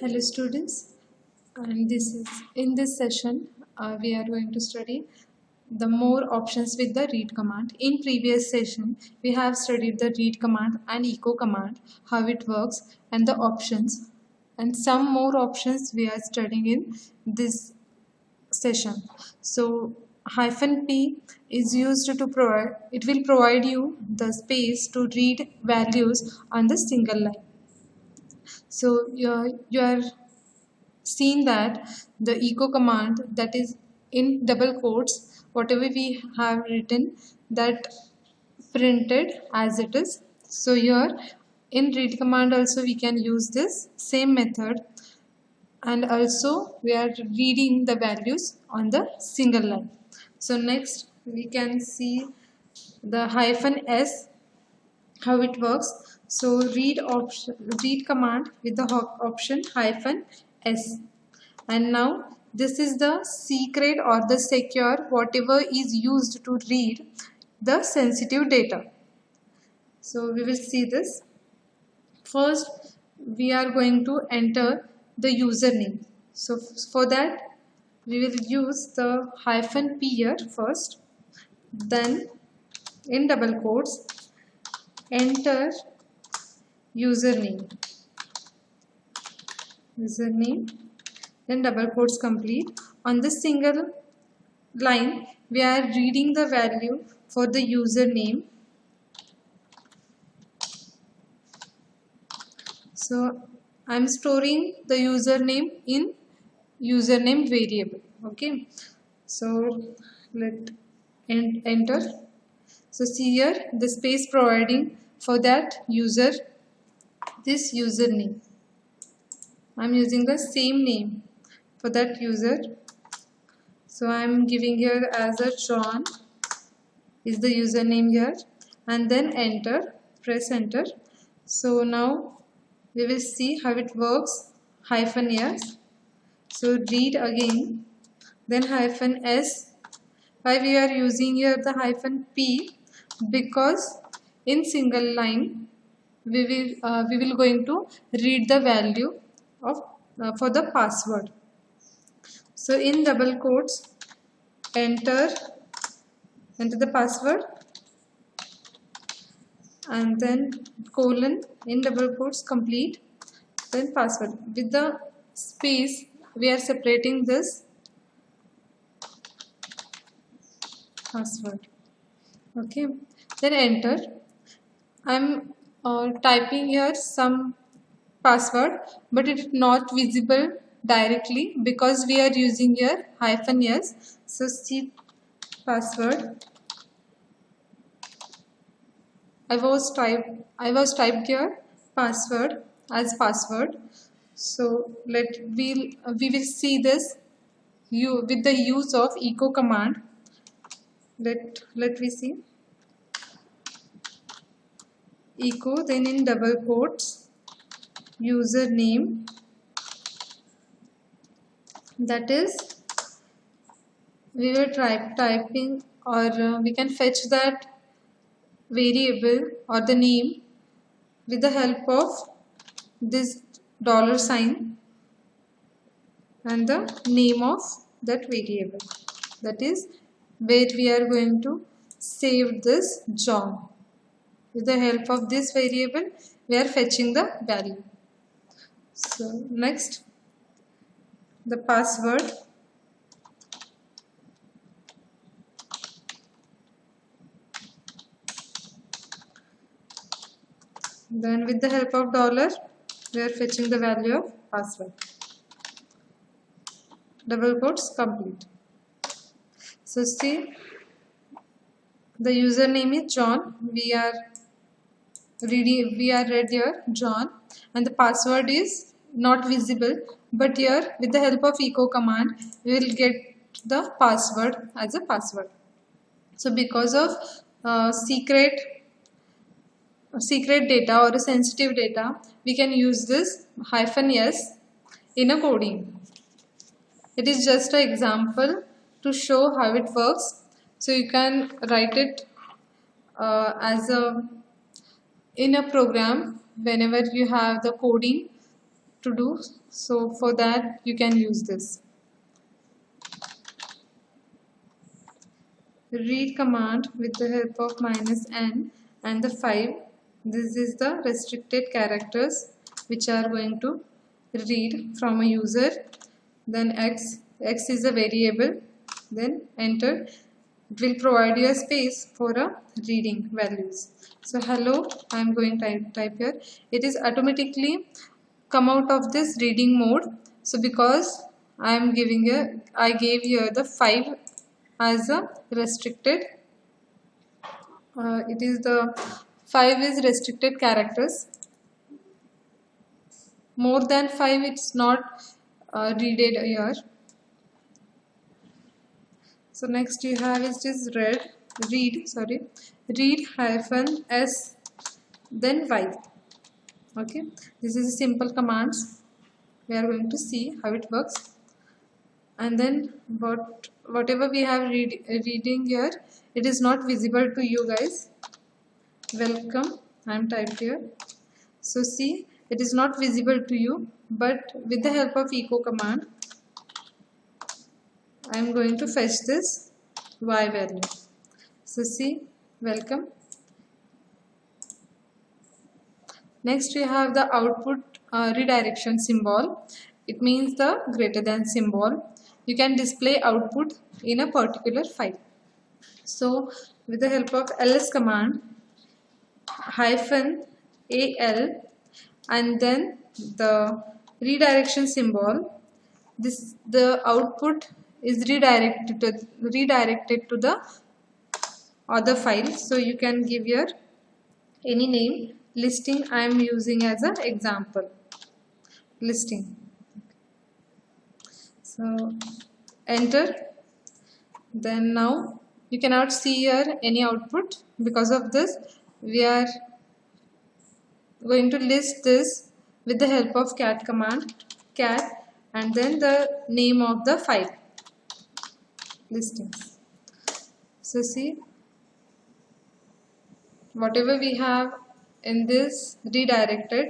Hello students, and this is in this session we are going to study the more options with the read command. In previous session we have studied the read command and echo command, how it works and the options, and some more options we are studying in this session. So -p is used to provide, it will provide you the space to read values on the single line. So you are seen that the echo command, that is in double quotes, whatever we have written, that printed as it is. So here in read command also we can use this same method, and also we are reading the values on the single line. So next we can see the -s, how it works. So read command with the option -s, and now this is the secret or the secure whatever is used to read the sensitive data. So we will see this. First we are going to enter the username. So for that we will use the -p here first, then in double quotes enter username, then double quotes complete. On this single line we are reading the value for the username. So I'm storing the username in username variable. Okay, so let enter. So see here the space providing for that user, this username, I'm using the same name for that user. So I'm giving here as a John is the username here, and then enter, press enter. So now we will see how it works. -s, so read again, then -s. Why we are using here the -p? Because in single line we will going to read the value of for the password. So in double quotes enter the password, and then colon in double quotes complete, then password. With the space we are separating this password. Okay, then enter. I'm typing here some password, but it is not visible directly because we are using here -s. So see password, I was typed here password as password. So we will see this with the use of echo command. Let we see echo, then in double quotes username, that is we were typing, or we can fetch that variable or the name with the help of this $sign and the name of that variable. That is where we are going to save this John. With the help of this variable we are fetching the value. So next the password, then with the help of $, we are fetching the value of password. Double quotes complete. So see the username is John, we are read here John, and the password is not visible, but here with the help of echo command we will get the password as a password. So because of secret data or a sensitive data, we can use this -s in a coding. It is just an example to show how it works. So you can write it in a program whenever you have the coding. to do. So for that you can use this read command with the help of -n and the 5. This is the restricted characters which are going to read from a user. Then x is a variable, then enter. It will provide you a space for a reading values. So hello, I am going to type here. It is automatically come out of this reading mode. So because I am I gave here the 5 as a restricted. It is the 5 is restricted characters. More than 5 it's not readed here. So next you have is this read hyphen s then y. Okay, this is a simple commands. We are going to see how it works. And then whatever we have reading here, it is not visible to you guys. Welcome, I am typed here. So see, it is not visible to you, but with the help of echo command I am going to fetch this y value. So see, welcome. Next we have the output redirection symbol. It means the greater than symbol. You can display output in a particular file. So with the help of ls command -al and then the redirection symbol, the output is redirected to the other file. So you can give here any name. Listing I am using as an example. Listing. So enter. Then now you cannot see here any output. Because of this we are going to list this with the help of cat command, cat and then the name of the file, listings. So see, whatever we have in this redirected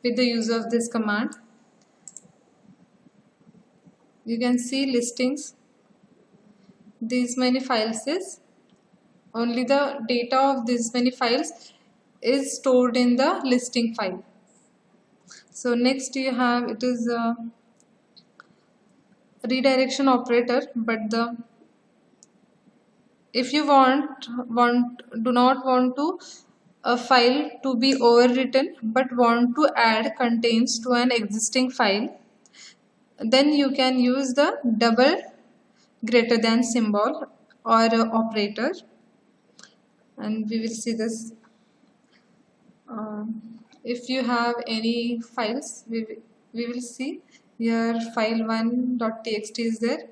with the use of this command. You can see listings. These many files is only the data of these many files is stored in the listing file. So next you have, it is a redirection operator, but if you do not want to a file to be overwritten but want to add contents to an existing file, then you can use the double greater than symbol or operator, and we will see this. If you have any files, we will see here file1.txt is there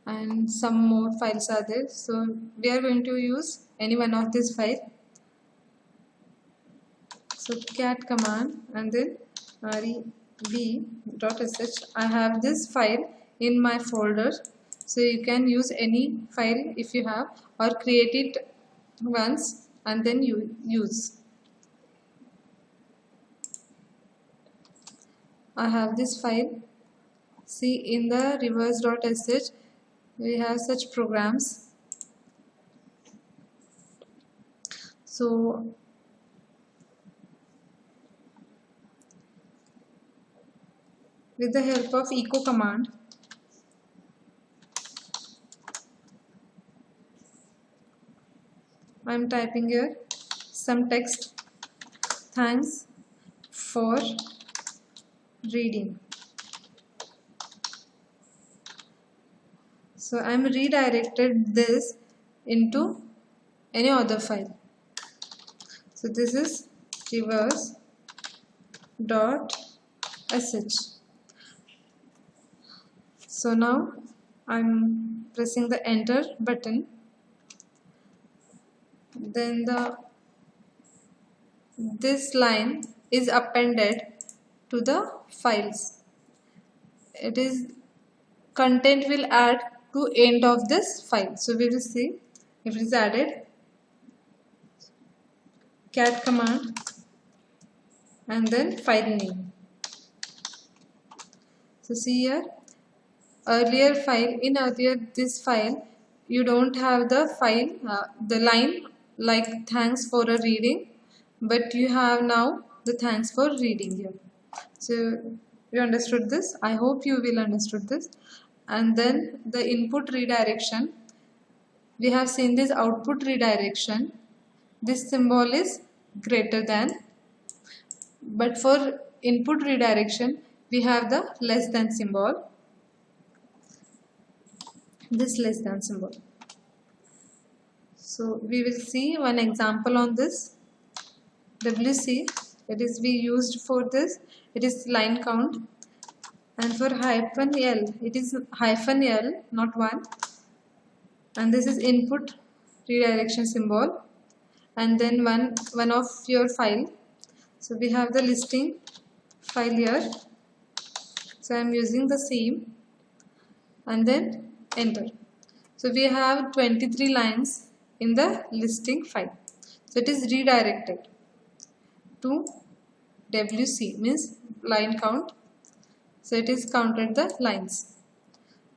and some more files are there. So we are going to use any one of this file. So cat command and then reb.sh. I have this file in my folder. So you can use any file if you have, or create it once and then you use. I have this file. See, in the reverse.sh we have such programs. So with the help of echo command I am typing here some text. Thanks for reading. So I am redirected this into any other file. So this is reverse.sh. So now I am pressing the enter button. Then this line is appended to the files. It is content will add to end of this file. So we will see if it is added. Cat command and then file name. So see here, earlier this file you don't have the file the line like thanks for a reading, but you have now the thanks for reading here. So you understood this? I hope you will understood this. And then the input redirection, we have seen this output redirection. This symbol is greater than, but for input redirection we have the less than symbol, this less than symbol. So we will see one example on this. WC, it is we used for this, it is line count, and for hyphen L it is hyphen L, not 1, and this is input redirection symbol, and then one of your file. So we have the listing file here, so I am using the same, and then enter. So we have 23 lines in the listing file, so it is redirected to WC, means line count, so it is counted the lines.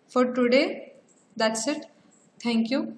For today that's it. Thank you.